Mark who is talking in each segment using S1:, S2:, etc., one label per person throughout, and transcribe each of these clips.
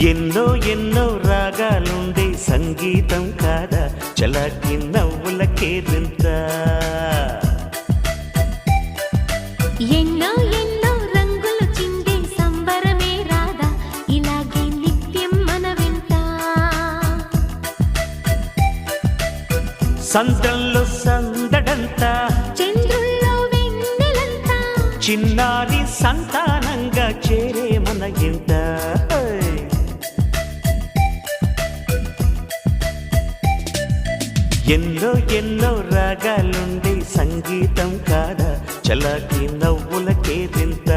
S1: ఎన్నో ఎన్నో రాగాలుండే సంగీతం కాదా చలాకి నవ్వులకేదింత
S2: ఎన్నో ఎన్నో రంగులు చిందే సంబరమే రాదా ఇలాగే నిత్యం మన వెంట
S1: సంద్రంలో సందడంతా
S2: చంద్రుల్లో వెన్నెలంతా
S1: చిన్నారి సంతానంగా చేరే మన ఇంట ఎన్నో ఎన్నో రాగాలుండే సంగీతం కాదా చలాకి నవ్వులకేదింత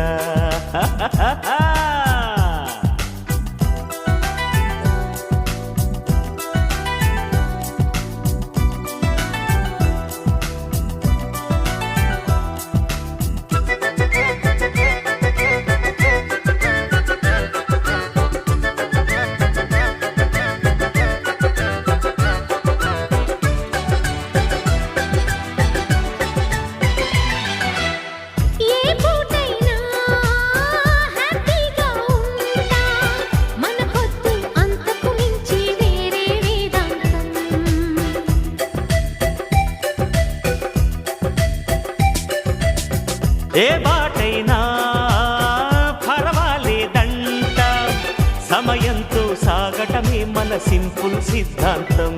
S1: ఏ బాటైనా పర్వాలేదంట సమయంతో సాగటమే మన సింపుల్ సిద్ధాంతం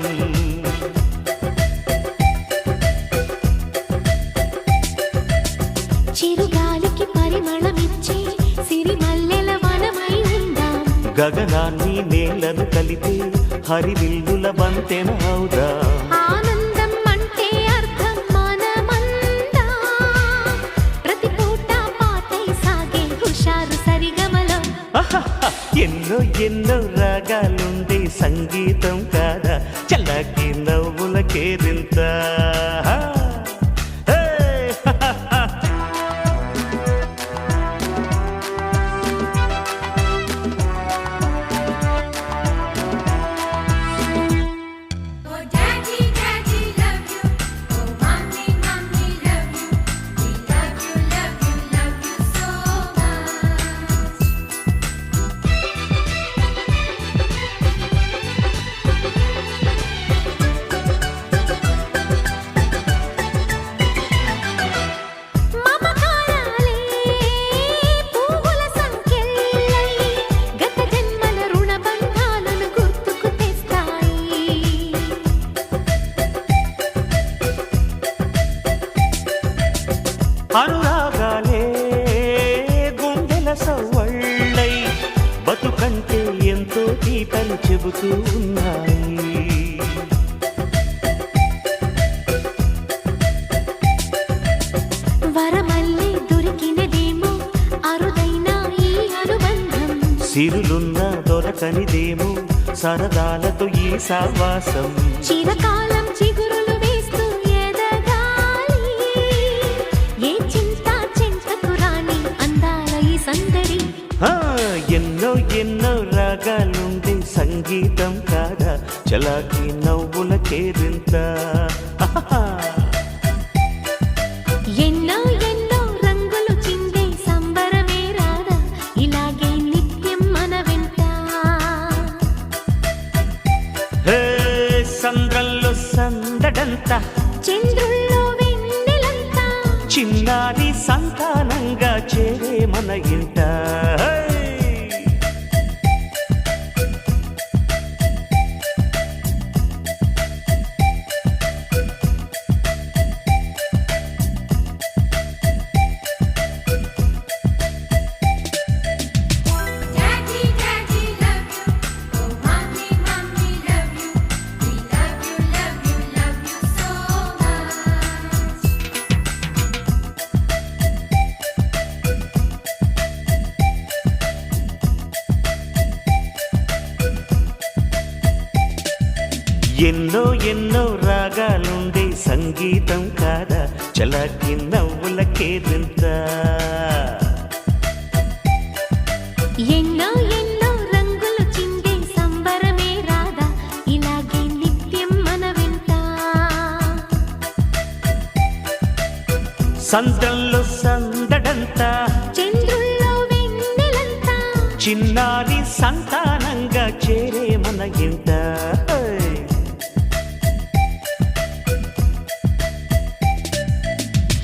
S2: చిరుగాలికి పరిమళమిచ్చే సిరిమల్లెల వనమై ఉందాం
S1: గగనాన్ని నేలను కలిపే హరివిల్లుల బంతెన అవుదాం ఎన్నో ఎన్నో రాగాలుండే సంగీతం కాదా చల్లకి నవ్వులకేదింత అనురాగాలే గుండెల సవ్వళ్ళై బతుకంటే ఎంతో తీపని చెబుతూ ఉన్నాయి
S2: వరమల్లే దొరికినదేమో అరుదైన ఈ అనుబంధం
S1: సిరులున్న దొరకనిదేమో సరదాలతో ఈ సావాసం
S2: చిరకాలం చిగురులు వేస్తూ ఎదగాలి ఏ చింత చింతకు రాని అందాల ఈ సందడి
S1: ఎన్నో ఎన్నో రాగాలుండే సంగీతం కాదా చలాకి నవ్వులకేదింత
S2: ఎన్నో ఎన్నో రంగులు చిందే సంబరమే రాదా ఇలాగే నిత్యం మన వెంట
S1: సంద్రంలో సందడంతా
S2: చంద్రుల్లో వెన్నెలంతా
S1: చిన్నారి సంతానంగా చేరే మన ఇంట ఎన్నో ఎన్నో రాగాలుండే సంగీతం కాదా చలాకి నవ్వులకేదింత
S2: ఎన్నో ఎన్నో రంగులు చిందే సంబరమే రాదా ఇలాగే నిత్యం మన వెంట
S1: సంద్రంలో సందడంతా
S2: చంద్రుల్లో వెన్నెలంతా
S1: చిన్నారి సంతానంగా చేరే మన ఇంట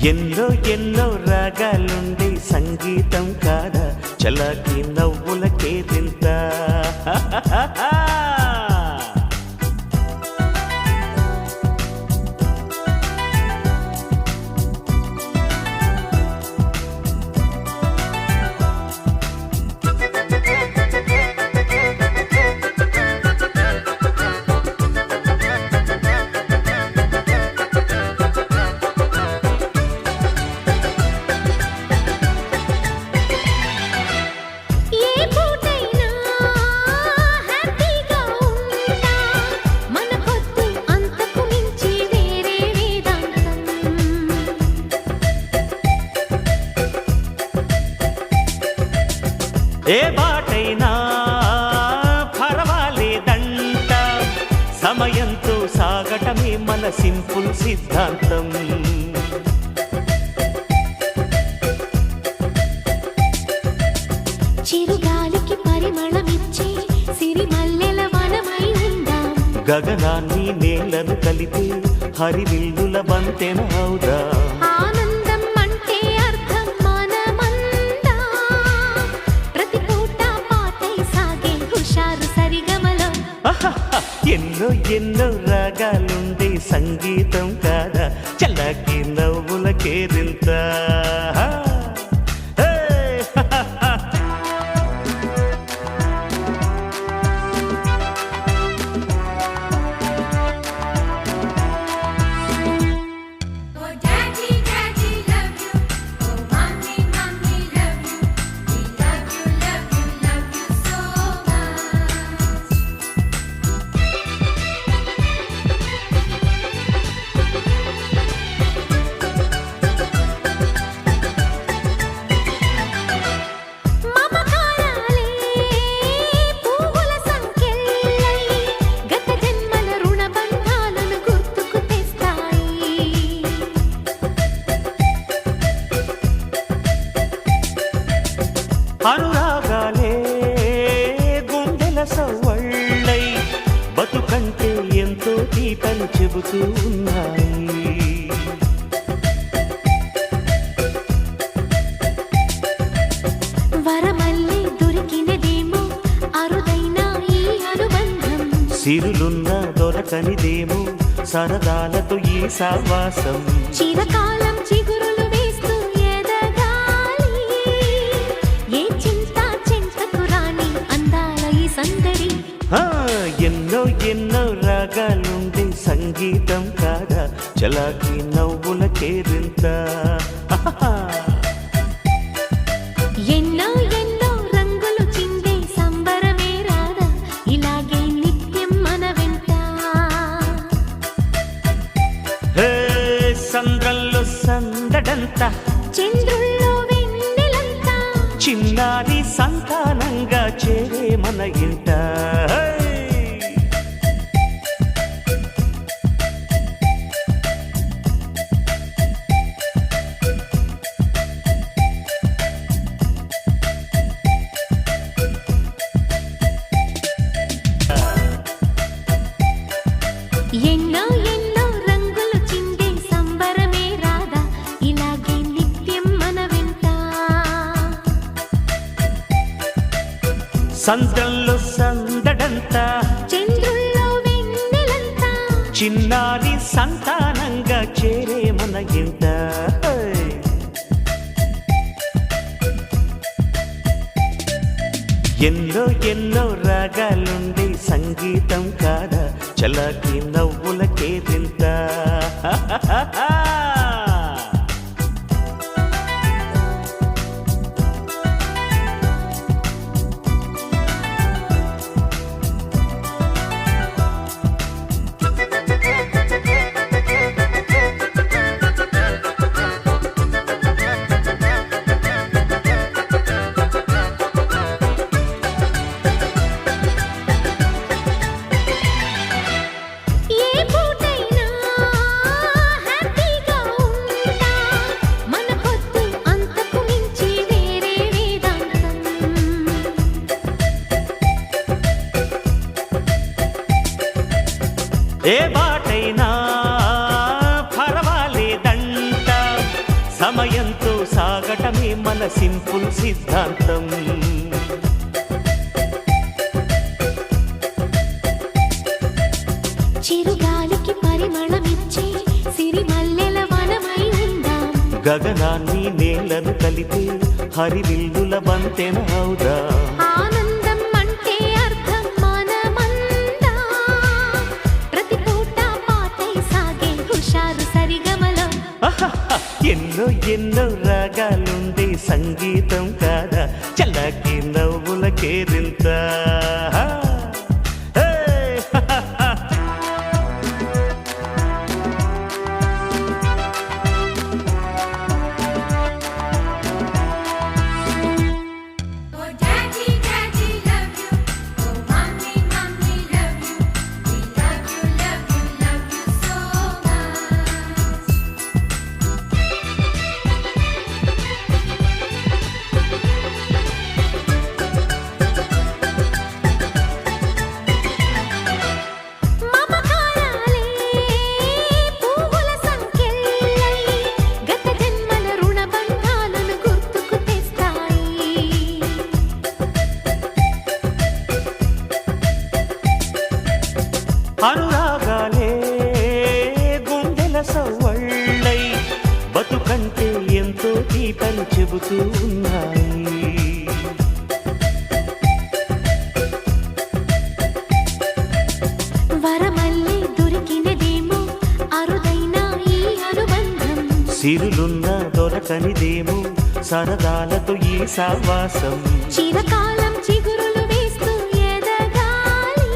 S1: ఎన్నో ఎన్నో రాగాలుండే సంగీతం కాదా చలాకి నవ్వులకే తింత
S2: ఏ పూటైనా హ్యాపీగా ఉంటా మన పొద్దు అంతకు మించి వేరే వేదాంతం
S1: ఏ బాటైనా పర్వాలేదంట సమయంతో సాగటమే మన సింపుల్ సిద్ధాంతం
S2: చిరుగాలికి పరిమళమిచ్చే సిరిమల్లెల వనమై ఉందాం
S1: గగనాన్ని నేలను కలిపి హరివిల్లుల బంతెన అవుదా
S2: ఆనందం అంటే అర్థం మనమందా ప్రతి పూట పాటై సాగే హుషారు సరిగమలో
S1: ఎన్నో ఎన్నో రాగాలుండే సంగీతం కాదా చల్లకి నవ్వులకేరింత
S3: Oh daddy, daddy love you. Oh mommy, mommy love you. We love you, love you, love you so much.
S2: మమకారాలే పువ్వుల సంకెళ్ళై గత జన్మల రుణ బంధాలను గుర్తుకు తెస్తాయి
S1: అనురాగాలే గుండెల సవ్వళ్ళై బతుకంటే ఎంతో తీపని చెబుతూ ఉన్నాయి
S2: వరమల్లే దొరికినదేమో అరుదైన ఈ అనుబంధం
S1: సిరులున్న దొరకనిదేమో సరదాలతో ఈ సావాసం
S2: చిరకాలం చిగురులు వేస్తూ ఎదగాలి ఏ చింత చింతకు రాని అందాల ఈ సందడి
S1: ఆ, ఎన్నో ఎన్నో రాగాలుండే సంగీతం కాదా చలాకి నవ్వులకేరింత
S2: ఎన్నో ఎన్నో రంగులు చిందే సంబరమే రాదా ఇలాగే నిత్యం మన వెంట
S1: హే సంద్రంలో సందడంత
S2: చంద్రుల్లో వెన్నెలంతా
S1: చిన్నారి సంతానంగా చేరే మన ఇంట
S2: ఎన్నో ఎన్నో రంగులు చిందే సంబరమే రాదా ఇలాగే నిత్యం మన వెంట
S1: సంద్రంలో సందడంతా
S2: చంద్రుల్లో వెన్నెలంతా
S1: చిన్నారి సంతానంగా చేరే మన ఇంట ఎన్నో ఎన్నో రాగాలుండే సంగీతం కాదా చలాకి నవ్వులకే తింత
S2: ఏ పూటైనా హ్యాపీ
S1: సమయంతో సాగటమే మన సింపుల్ సిద్ధాంతం.
S2: చిరుగాలికి పరిమళమిచ్చే సిరిమల్లెల వనమై ఉందాం.
S1: గగనాన్ని నేలను కలిపే హరివిల్లుల బంతెన అవుదాం.
S2: ఆనందం అంటే అర్థం మనమందా. ప్రతి పూట పాటై సాగే హుషారు సరిగమలో.
S1: ఎన్నో ఎన్నో రాగాలుండే సంగీతం కాదా చల్లకి నవ్వుల Kerintha.
S3: Oh daddy, daddy love you. Oh mommy, mommy love you. We love you, love you, love you so much.
S2: మమకారాలే పువ్వుల సంకెళ్ళై గత జన్మల రుణబంధాలను గుర్తుకు తెస్తాయి.
S1: అనురాగాలే గుండెల సవ్వళ్ళై బతుకంటే ఎంతో తీపని చెబుతూ ఉన్నాయి.
S2: వరమల్లే దొరికినదేమో అరుదైన ఈ అనుబంధం.
S1: సిరులున్న దొరకనిదేమో సరదాలతో ఈ సావాసం.
S2: చిరకాలం చిగురులు వేస్తూ ఎదగాలి.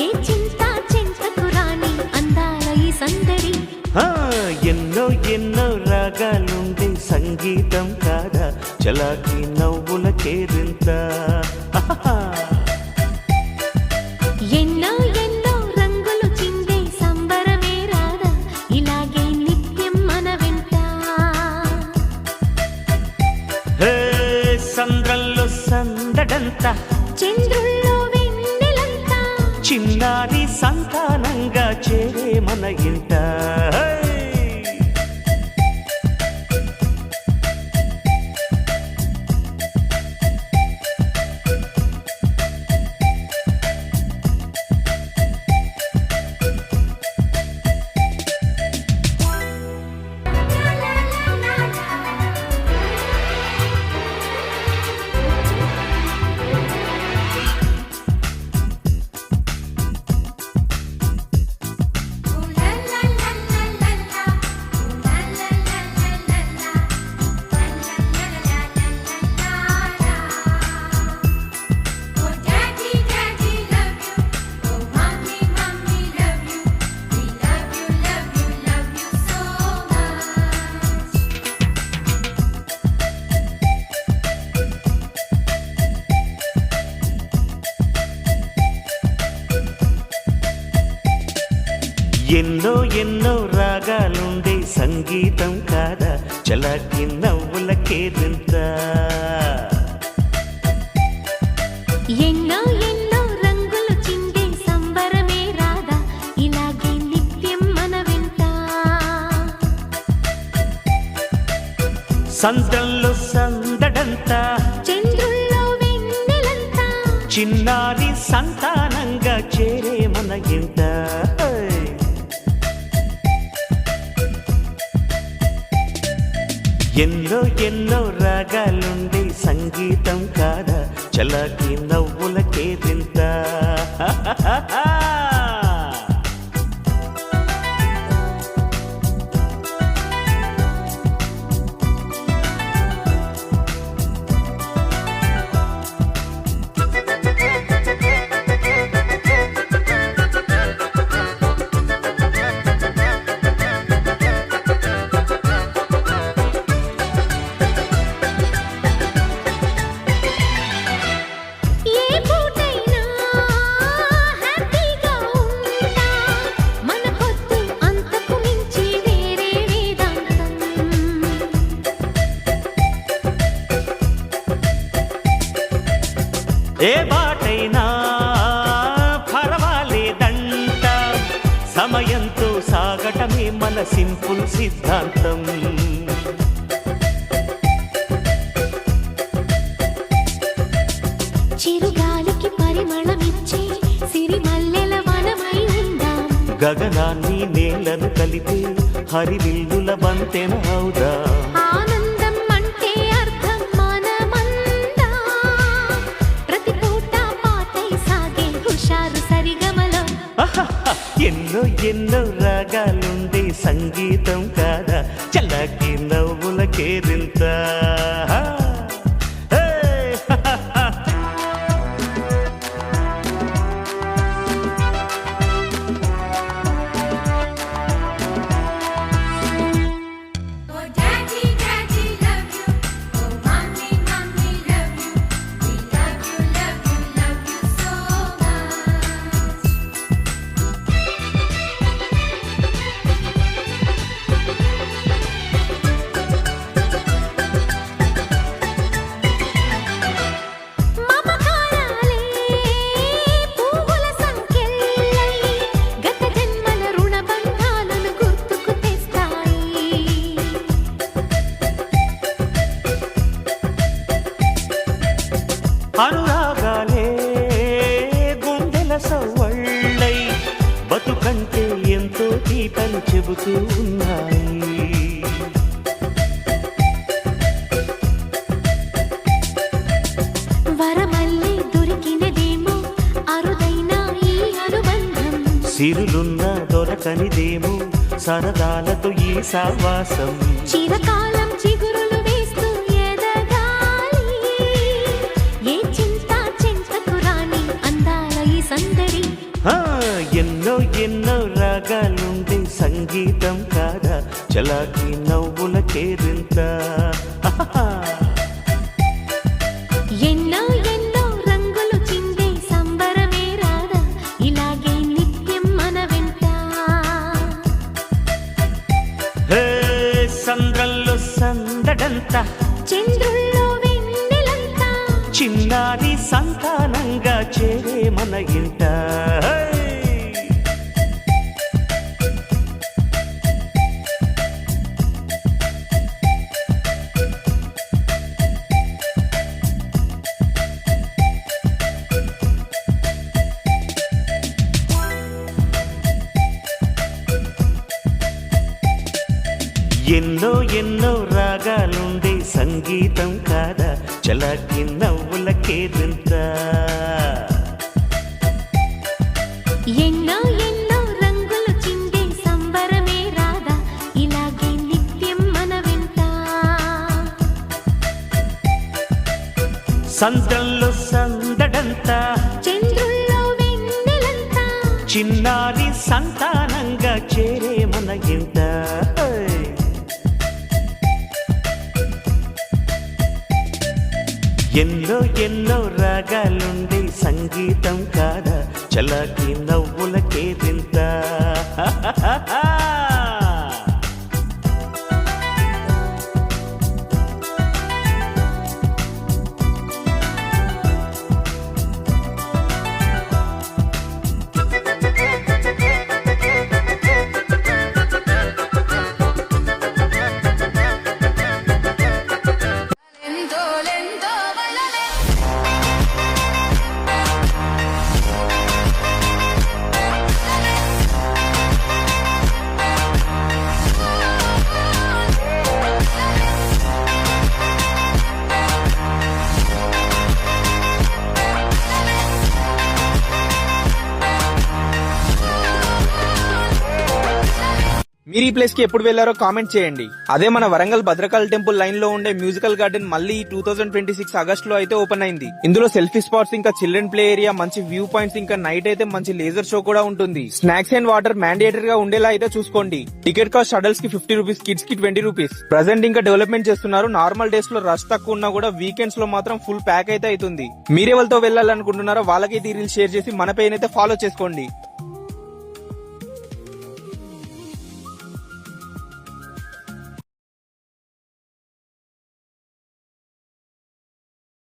S2: ఏ చింత చింతకు రాని అందాల ఈ సందడి.
S1: ఆ, ఎన్నో ఎన్నో రాగాలుండే సంగీతం కాదా చలాకి నవ్వుల కేరింత.
S2: ఎన్నో ఎన్నో రంగులు చిందే సంబరమే రాదా ఇలాగే నిత్యం మన వెంట.
S1: హే సంద్రంలో సందడంత
S2: చంద్రుల్లో వెన్నెలంతా.
S1: చిన్నారి సంతానంగా చేరే మన ఇంట.
S3: Ooh la la la la la la. Ooh la la la la la la. La la la la la la la. Oh daddy, daddy love you. Oh mommy, mommy love you. We love you, love you, love you so much.
S1: ఎన్నో ఎన్నో రాగాలుండే సంగీతం కాదా చలాకి నవ్వుల కేరింత.
S2: ఎన్నో ఎన్నో రంగులు చిందే సంబరమే రాదా ఇలాగే నిత్యం మన వెంట.
S1: సంద్రంలో సందడంతా
S2: చంద్రుల్లో వెన్నెలంతా.
S1: చిన్నారి సంతానంగా చేరే మన ఇంట. ఎన్నో ఎన్నో రాగాలుండే సంగీతం కాదా చలాకి నవ్వుల కేరింత.
S2: ఏ పూటైనా హ్యాపీగా ఉంటా. మన పొద్దు అంతకు మించి వేరే వేదాంతం.
S1: ఏ బాటైనా పర్వాలేదంట సమయంతో సాగటమే మన సింపుల్ సిద్ధాంతం. గగనాన్ని నేలను కలిపి హరివిల్లుల బంతెన అవుదా
S2: ఆనందం అంటే అర్థం మనమందా ప్రతి పూట పాటై సాగే హుషారు సరిగమలో
S1: ఎన్నో ఎన్నో రాగాలుండే సంగీతం కాదా చల్లకి నవ్వుల Kerintha
S3: Oh, Daddy, Daddy, love you. Oh, Mommy, Mommy, love you. We love you, love you, love you so much.
S2: మమకారాలే పువ్వుల సంకెళ్ళై గత జన్మల రుణ బంధాలను గుర్తుకు తెస్తాయి
S1: అనురాగాలే గుండెల సవ్వళ్ళై బతుకంటే ఎంతో తీపని చెబుతూ ఉన్నాయి
S2: వరమల్లి దొరికినదేమో అరుదైన ఈ అనుబంధం
S1: సిరులున్న దొరకనిదేమో సరదాలతో ఈ సావాసం
S2: చిరకాలం చిగురులు వేస్తూ ఎదగాలి ఏ చింత చింతకు రాని అందాల ఈ సందడి
S1: ఆ, ఎన్నో ఎన్నో రాగాలుండే సంగీతం కాదా చలాకి నవ్వుల కేరింత
S2: ఎన్నో ఎన్నో రంగులు చిందే సంబరమే రాదా ఇలాగే నిత్యం మన వెంట
S1: హే సంద్రంలో సందడంత
S2: చంద్రుల్లో వెన్నెలంతా
S1: చిన్నారి సంతానంగా చేరే మన ఇంట హే! ఎన్నో ఎన్నో రాగాలుండే సంగీతం కాదా చలాకి నవ్వుల కేరింత
S2: ఎన్నో ఎన్నో రంగులు చిందే సంబరమే రాదా ఇలాగే నిత్యం మన వెంట
S1: సంద్రంలో సందడంతా
S2: చంద్రుల్లో వెన్నెలంతా
S1: చిన్నారి సంతానంగా చేరే మన ఇంట హే! ఎన్నో ఎన్నో రాగాలుండే సంగీతం కాదా చలాకి నవ్వుల కేరింత
S3: Lento, lento, bailale.
S4: మీరు ఈ ప్లేస్ కి ఎప్పుడు వెళ్లారో కామెంట్ చేయండి. అదే మన వరంగల్ భద్రకాళి టెంపుల్ లైన్ లో ఉండే మ్యూజికల్ గార్డెన్ మళ్ళీ 2026 ఆగస్ట్ లో అయితే ఓపెన్ అయింది. ఇందులో సెల్ఫీ స్పాట్స్ ఇంకా చిల్డ్రన్ ప్లే ఏరియా, మంచి వ్యూ పాయింట్స్, ఇంకా నైట్ అయితే మంచి లేజర్ షో కూడా ఉంటుంది. స్నాక్స్ అండ్ వాటర్ మ్యాండేటరీ గా ఉండేలా అయితే చూసుకోండి. టికెట్ కాస్ట్ అడల్ట్స్ కి 50 రూపీస్, కిడ్స్ కి 20 రూపీస్. ప్రెసెంట్ ఇంకా డెవలప్మెంట్ చేస్తున్నారు. నార్మల్ డేస్ లో రష్ తక్కువ ఉన్నా కూడా వీకెండ్స్ లో మాత్రం ఫుల్ ప్యాక్ అయితే అవుతుంది. మీరెవరితో వెళ్లాలనుకుంటున్నారో వాళ్ళకైతే ఈ రీల్ షేర్ చేసి మన పేజ్ అయితే ఫాలో చేసుకోండి.